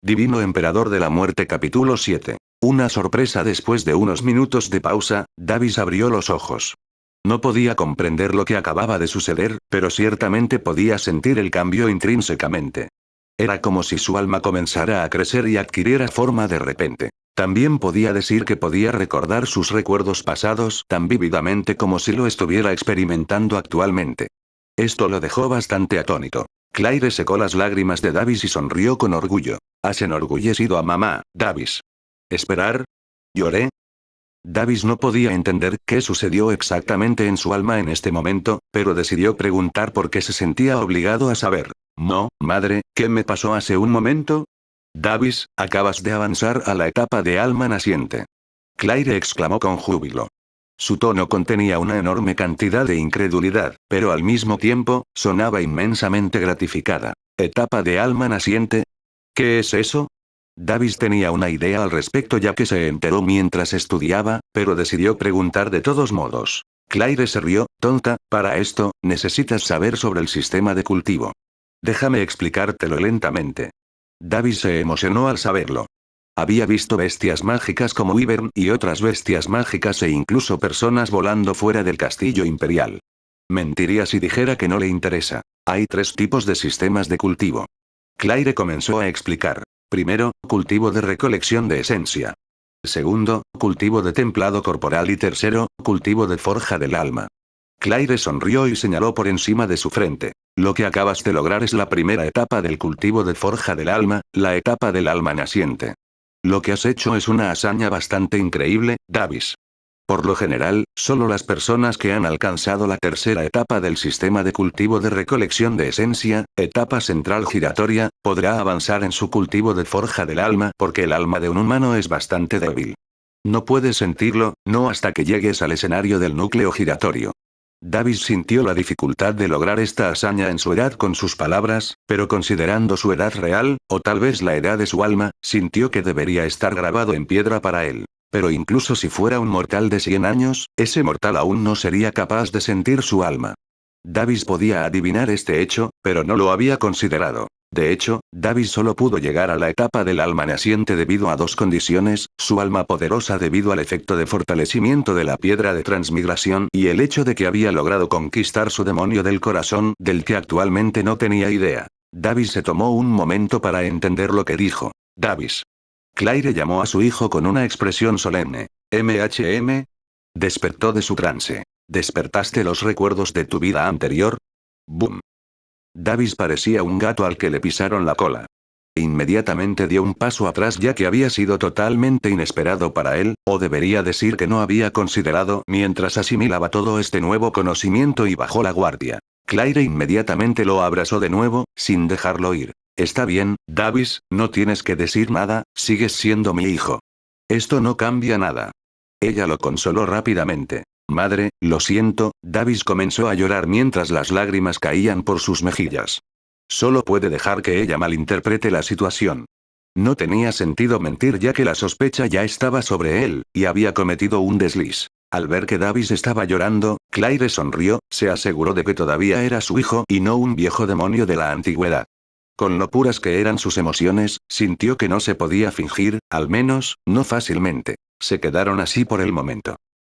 Divino Emperador de la Muerte capítulo 7. Una sorpresa. Después de unos minutos de pausa, Davis abrió los ojos. No podía comprender lo que acababa de suceder, pero ciertamente podía sentir el cambio intrínsecamente. Era como si su alma comenzara a crecer y adquiriera forma de repente. También podía decir que podía recordar sus recuerdos pasados tan vívidamente como si lo estuviera experimentando actualmente. Esto lo dejó bastante atónito. Claire secó las lágrimas de Davis y sonrió con orgullo. Has enorgullecido a mamá, Davis. ¿Esperar? ¿Lloré? Davis no podía entender qué sucedió exactamente en su alma en este momento, pero decidió preguntar porque se sentía obligado a saber. No, madre, ¿qué me pasó hace un momento? Davis, acabas de avanzar a la etapa de alma naciente. Claire exclamó con júbilo. Su tono contenía una enorme cantidad de incredulidad, pero al mismo tiempo, sonaba inmensamente gratificada. ¿Etapa de alma naciente? ¿Qué es eso? Davis tenía una idea al respecto ya que se enteró mientras estudiaba, pero decidió preguntar de todos modos. Claire se rió. Tonta, para esto, necesitas saber sobre el sistema de cultivo. Déjame explicártelo lentamente. Davis se emocionó al saberlo. Había visto bestias mágicas como Wyvern y otras bestias mágicas e incluso personas volando fuera del castillo imperial. Mentiría si dijera que no le interesa. Hay 3 tipos de sistemas de cultivo. Claire comenzó a explicar. Primero, cultivo de recolección de esencia. Segundo, cultivo de templado corporal y tercero, cultivo de forja del alma. Claire sonrió y señaló por encima de su frente. Lo que acabas de lograr es la primera etapa del cultivo de forja del alma, la etapa del alma naciente. Lo que has hecho es una hazaña bastante increíble, Davis. Por lo general, solo las personas que han alcanzado la tercera etapa del sistema de cultivo de recolección de esencia, etapa central giratoria, podrá avanzar en su cultivo de forja del alma porque el alma de un humano es bastante débil. No puedes sentirlo, no hasta que llegues al escenario del núcleo giratorio. Davis sintió la dificultad de lograr esta hazaña en su edad con sus palabras, pero considerando su edad real, o tal vez la edad de su alma, sintió que debería estar grabado en piedra para él. Pero incluso si fuera un mortal de 100 años, ese mortal aún no sería capaz de sentir su alma. Davis podía adivinar este hecho, pero no lo había considerado. De hecho, Davis solo pudo llegar a la etapa del alma naciente debido a 2 condiciones, su alma poderosa debido al efecto de fortalecimiento de la piedra de transmigración y el hecho de que había logrado conquistar su demonio del corazón, del que actualmente no tenía idea. Davis se tomó un momento para entender lo que dijo. Davis. Claire llamó a su hijo con una expresión solemne. ¿MHM? Despertó de su trance. ¿Despertaste los recuerdos de tu vida anterior? Boom. Davis parecía un gato al que le pisaron la cola. Inmediatamente dio un paso atrás ya que había sido totalmente inesperado para él, o debería decir que no había considerado mientras asimilaba todo este nuevo conocimiento y bajó la guardia. Claire inmediatamente lo abrazó de nuevo, sin dejarlo ir. Está bien, Davis, no tienes que decir nada, sigues siendo mi hijo. Esto no cambia nada. Ella lo consoló rápidamente. Madre, lo siento, Davis comenzó a llorar mientras las lágrimas caían por sus mejillas. Solo puede dejar que ella malinterprete la situación. No tenía sentido mentir ya que la sospecha ya estaba sobre él, y había cometido un desliz. Al ver que Davis estaba llorando, Claire sonrió, se aseguró de que todavía era su hijo y no un viejo demonio de la antigüedad. Con lo puras que eran sus emociones, sintió que no se podía fingir, al menos, no fácilmente. Se quedaron así por el momento.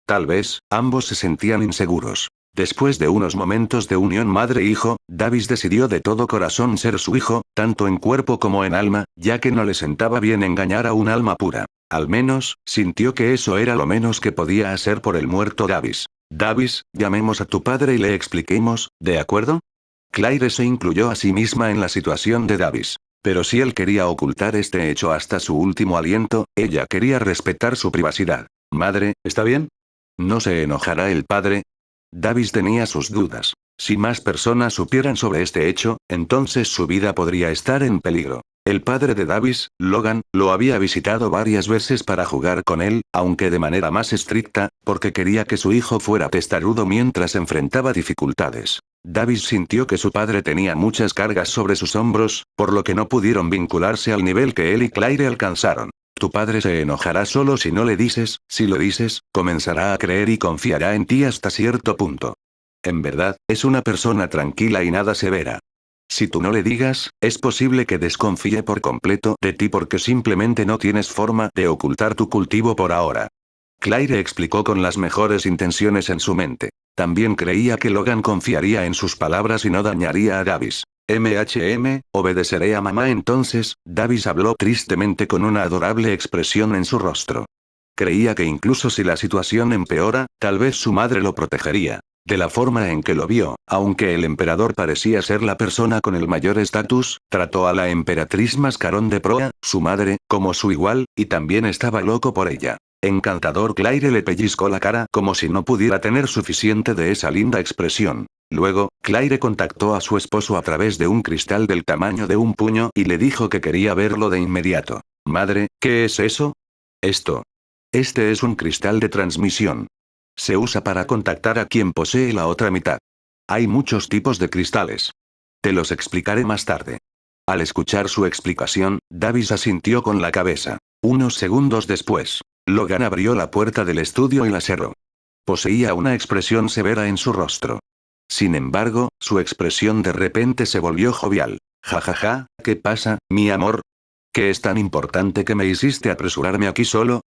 Tal vez, ambos se sentían inseguros. Después de unos momentos de unión madre-hijo, Davis decidió de todo corazón ser su hijo, tanto en cuerpo como en alma, ya que no le sentaba bien engañar a un alma pura. Al menos, sintió que eso era lo menos que podía hacer por el muerto Davis. Davis, llamemos a tu padre y le expliquemos, ¿de acuerdo? Claire se incluyó a sí misma en la situación de Davis. Pero si él quería ocultar este hecho hasta su último aliento, ella quería respetar su privacidad. Madre, ¿está bien? ¿No se enojará el padre? Davis tenía sus dudas. Si más personas supieran sobre este hecho, entonces su vida podría estar en peligro. El padre de Davis, Logan, lo había visitado varias veces para jugar con él, aunque de manera más estricta, porque quería que su hijo fuera testarudo mientras enfrentaba dificultades. Davis sintió que su padre tenía muchas cargas sobre sus hombros, por lo que no pudieron vincularse al nivel que él y Claire alcanzaron. Tu padre se enojará solo si no le dices, si lo dices, comenzará a creer y confiará en ti hasta cierto punto. En verdad, es una persona tranquila y nada severa. Si tú no le digas, es posible que desconfíe por completo de ti porque simplemente no tienes forma de ocultar tu cultivo por ahora. Claire explicó con las mejores intenciones en su mente. También creía que Logan confiaría en sus palabras y no dañaría a Davis. Obedeceré a mamá entonces. Davis habló tristemente con una adorable expresión en su rostro. Creía que incluso si la situación empeora, tal vez su madre lo protegería. De la forma en que lo vio, aunque el emperador parecía ser la persona con el mayor estatus, trató a la emperatriz Mascarón de proa, su madre, como su igual, y también estaba loco por ella. Encantador. Claire le pellizcó la cara como si no pudiera tener suficiente de esa linda expresión. Luego, Claire contactó a su esposo a través de un cristal del tamaño de un puño y le dijo que quería verlo de inmediato. Madre, ¿qué es eso? Esto. Este es un cristal de transmisión. Se usa para contactar a quien posee la otra mitad. Hay muchos tipos de cristales. Te los explicaré más tarde. Al escuchar su explicación, Davis asintió con la cabeza. Unos segundos después, Logan abrió la puerta del estudio y la cerró. Poseía una expresión severa en su rostro. Sin embargo, su expresión de repente se volvió jovial. Ja ja ja, ¿qué pasa, mi amor? ¿Qué es tan importante que me hiciste apresurarme aquí solo?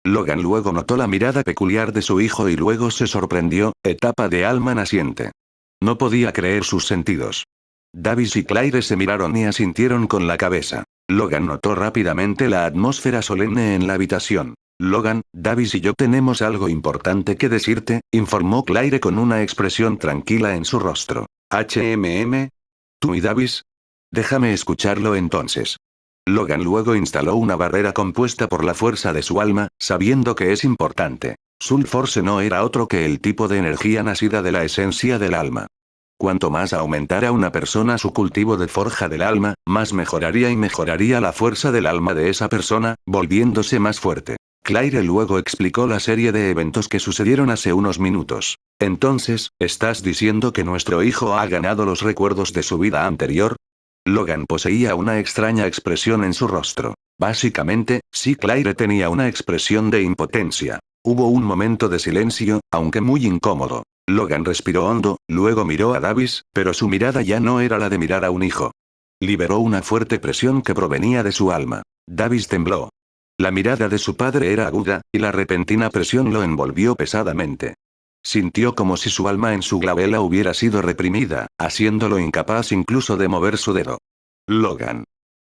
Logan luego notó la mirada peculiar de su hijo y luego se sorprendió, etapa de alma naciente. No podía creer sus sentidos. Davis y Claire se miraron y asintieron con la cabeza. Logan notó rápidamente la atmósfera solemne en la habitación. Logan, Davis y yo tenemos algo importante que decirte, informó Claire con una expresión tranquila en su rostro. ¿Tú y Davis? Déjame escucharlo entonces. Logan luego instaló una barrera compuesta por la fuerza de su alma, sabiendo que es importante. Soul Force no era otro que el tipo de energía nacida de la esencia del alma. Cuanto más aumentara una persona su cultivo de forja del alma, más mejoraría y mejoraría la fuerza del alma de esa persona, volviéndose más fuerte. Claire luego explicó la serie de eventos que sucedieron hace unos minutos. Entonces, ¿estás diciendo que nuestro hijo ha ganado los recuerdos de su vida anterior? Logan poseía una extraña expresión en su rostro. Básicamente, sí. Claire tenía una expresión de impotencia. Hubo un momento de silencio, aunque muy incómodo. Logan respiró hondo, luego miró a Davis, pero su mirada ya no era la de mirar a un hijo. Liberó una fuerte presión que provenía de su alma. Davis tembló. La mirada de su padre era aguda, y la repentina presión lo envolvió pesadamente. Sintió como si su alma en su glabela hubiera sido reprimida, haciéndolo incapaz incluso de mover su dedo. Logan.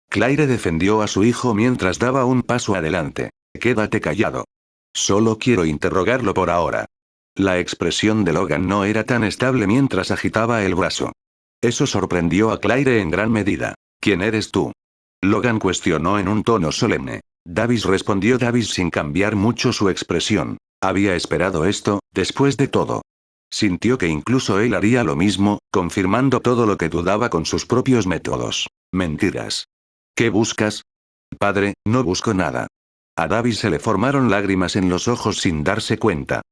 Claire defendió a su hijo mientras daba un paso adelante. Quédate callado. Solo quiero interrogarlo por ahora. La expresión de Logan no era tan estable mientras agitaba el brazo. Eso sorprendió a Claire en gran medida. ¿Quién eres tú? Logan cuestionó en un tono solemne. Davis respondió. Davis sin cambiar mucho su expresión. Había esperado esto, después de todo. Sintió que incluso él haría lo mismo, confirmando todo lo que dudaba con sus propios métodos. Mentiras. ¿Qué buscas? Padre, no busco nada. A Davis se le formaron lágrimas en los ojos sin darse cuenta.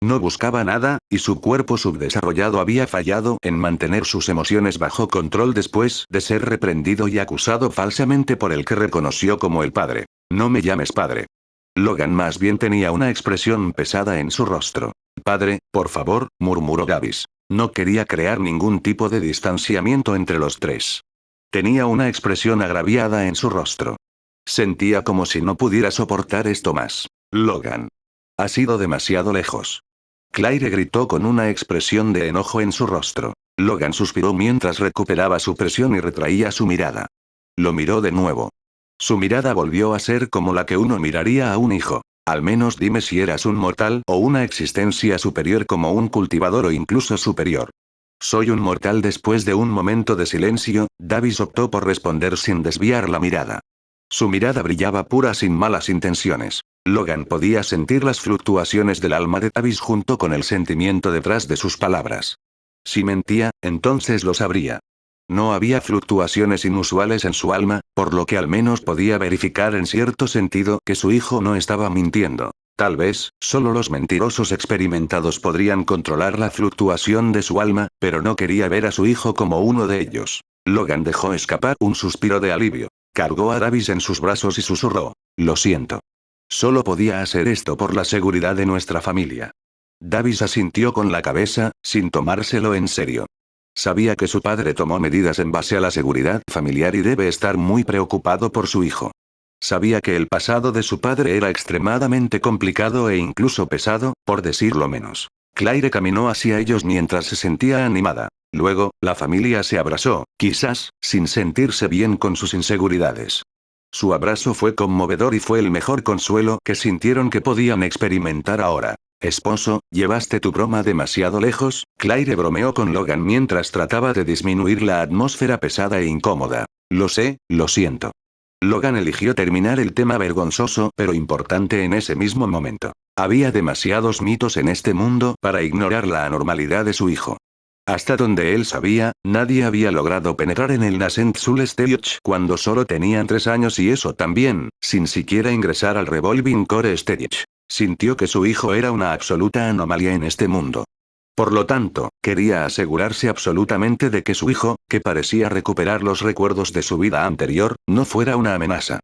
No buscaba nada, y su cuerpo subdesarrollado había fallado en mantener sus emociones bajo control después de ser reprendido y acusado falsamente por el que reconoció como el padre. No me llames padre. Logan más bien tenía una expresión pesada en su rostro. Padre, por favor, murmuró Davis. No quería crear ningún tipo de distanciamiento entre los tres. Tenía una expresión agraviada en su rostro. Sentía como si no pudiera soportar esto más. Logan. Ha sido demasiado lejos. Claire gritó con una expresión de enojo en su rostro. Logan suspiró mientras recuperaba su presión y retraía su mirada. Lo miró de nuevo. Su mirada volvió a ser como la que uno miraría a un hijo. Al menos dime si eras un mortal o una existencia superior como un cultivador o incluso superior. Soy un mortal. Después de un momento de silencio, Davis optó por responder sin desviar la mirada. Su mirada brillaba pura sin malas intenciones. Logan podía sentir las fluctuaciones del alma de Davis junto con el sentimiento detrás de sus palabras. Si mentía, entonces lo sabría. No había fluctuaciones inusuales en su alma, por lo que al menos podía verificar en cierto sentido que su hijo no estaba mintiendo. Tal vez, solo los mentirosos experimentados podrían controlar la fluctuación de su alma, pero no quería ver a su hijo como uno de ellos. Logan dejó escapar un suspiro de alivio. Cargó a Davis en sus brazos y susurró. Lo siento. Solo podía hacer esto por la seguridad de nuestra familia. Davis asintió con la cabeza, sin tomárselo en serio. Sabía que su padre tomó medidas en base a la seguridad familiar y debe estar muy preocupado por su hijo. Sabía que el pasado de su padre era extremadamente complicado e incluso pesado, por decirlo menos. Claire caminó hacia ellos mientras se sentía animada. Luego, la familia se abrazó, quizás, sin sentirse bien con sus inseguridades. Su abrazo fue conmovedor y fue el mejor consuelo que sintieron que podían experimentar ahora. Esposo, ¿llevaste tu broma demasiado lejos? Claire bromeó con Logan mientras trataba de disminuir la atmósfera pesada e incómoda. Lo sé, lo siento. Logan eligió terminar el tema vergonzoso pero importante en ese mismo momento. Había demasiados mitos en este mundo para ignorar la anormalidad de su hijo. Hasta donde él sabía, nadie había logrado penetrar en el Nascent Soul Stage cuando solo tenían 3 años y eso también, sin siquiera ingresar al Revolving Core Stage. Sintió que su hijo era una absoluta anomalía en este mundo. Por lo tanto, quería asegurarse absolutamente de que su hijo, que parecía recuperar los recuerdos de su vida anterior, no fuera una amenaza.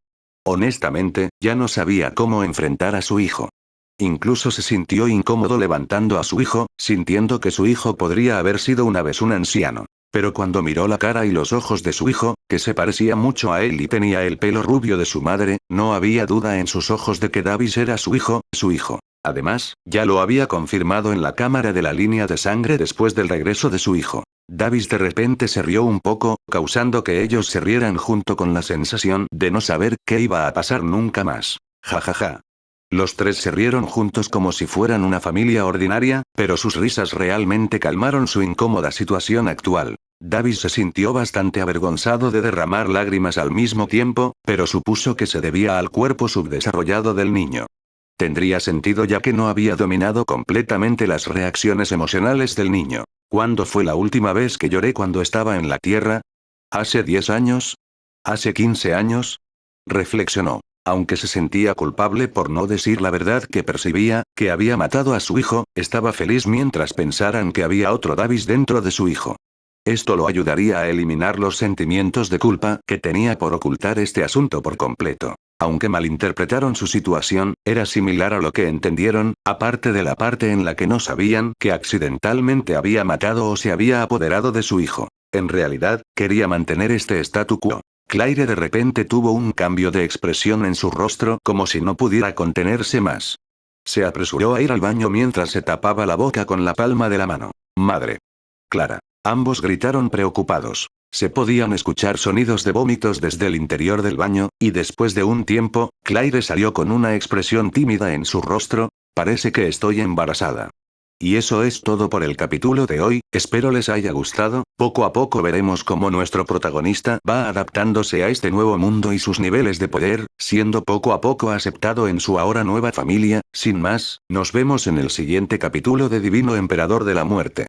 Honestamente, ya no sabía cómo enfrentar a su hijo. Incluso se sintió incómodo levantando a su hijo, sintiendo que su hijo podría haber sido una vez un anciano. Pero cuando miró la cara y los ojos de su hijo, que se parecía mucho a él y tenía el pelo rubio de su madre, no había duda en sus ojos de que Davis era su hijo, su hijo. Además, ya lo había confirmado en la cámara de la línea de sangre después del regreso de su hijo. Davis de repente se rió un poco, causando que ellos se rieran junto con la sensación de no saber qué iba a pasar nunca más. Ja ja ja. Los tres se rieron juntos como si fueran una familia ordinaria, pero sus risas realmente calmaron su incómoda situación actual. Davis se sintió bastante avergonzado de derramar lágrimas al mismo tiempo, pero supuso que se debía al cuerpo subdesarrollado del niño. Tendría sentido ya que no había dominado completamente las reacciones emocionales del niño. ¿Cuándo fue la última vez que lloré cuando estaba en la Tierra? ¿Hace 10 años? ¿Hace 15 años? Reflexionó. Aunque se sentía culpable por no decir la verdad que percibía, que había matado a su hijo, estaba feliz mientras pensaran que había otro Davis dentro de su hijo. Esto lo ayudaría a eliminar los sentimientos de culpa que tenía por ocultar este asunto por completo. Aunque malinterpretaron su situación, era similar a lo que entendieron, aparte de la parte en la que no sabían que accidentalmente había matado o se había apoderado de su hijo. En realidad, quería mantener este statu quo. Claire de repente tuvo un cambio de expresión en su rostro como si no pudiera contenerse más. Se apresuró a ir al baño mientras se tapaba la boca con la palma de la mano. Madre. Clara. Ambos gritaron preocupados. Se podían escuchar sonidos de vómitos desde el interior del baño, y después de un tiempo, Claire salió con una expresión tímida en su rostro. Parece que estoy embarazada. Y eso es todo por el capítulo de hoy, espero les haya gustado. Poco a poco veremos cómo nuestro protagonista va adaptándose a este nuevo mundo y sus niveles de poder, siendo poco a poco aceptado en su ahora nueva familia. Sin más, nos vemos en el siguiente capítulo de Divino Emperador de la Muerte.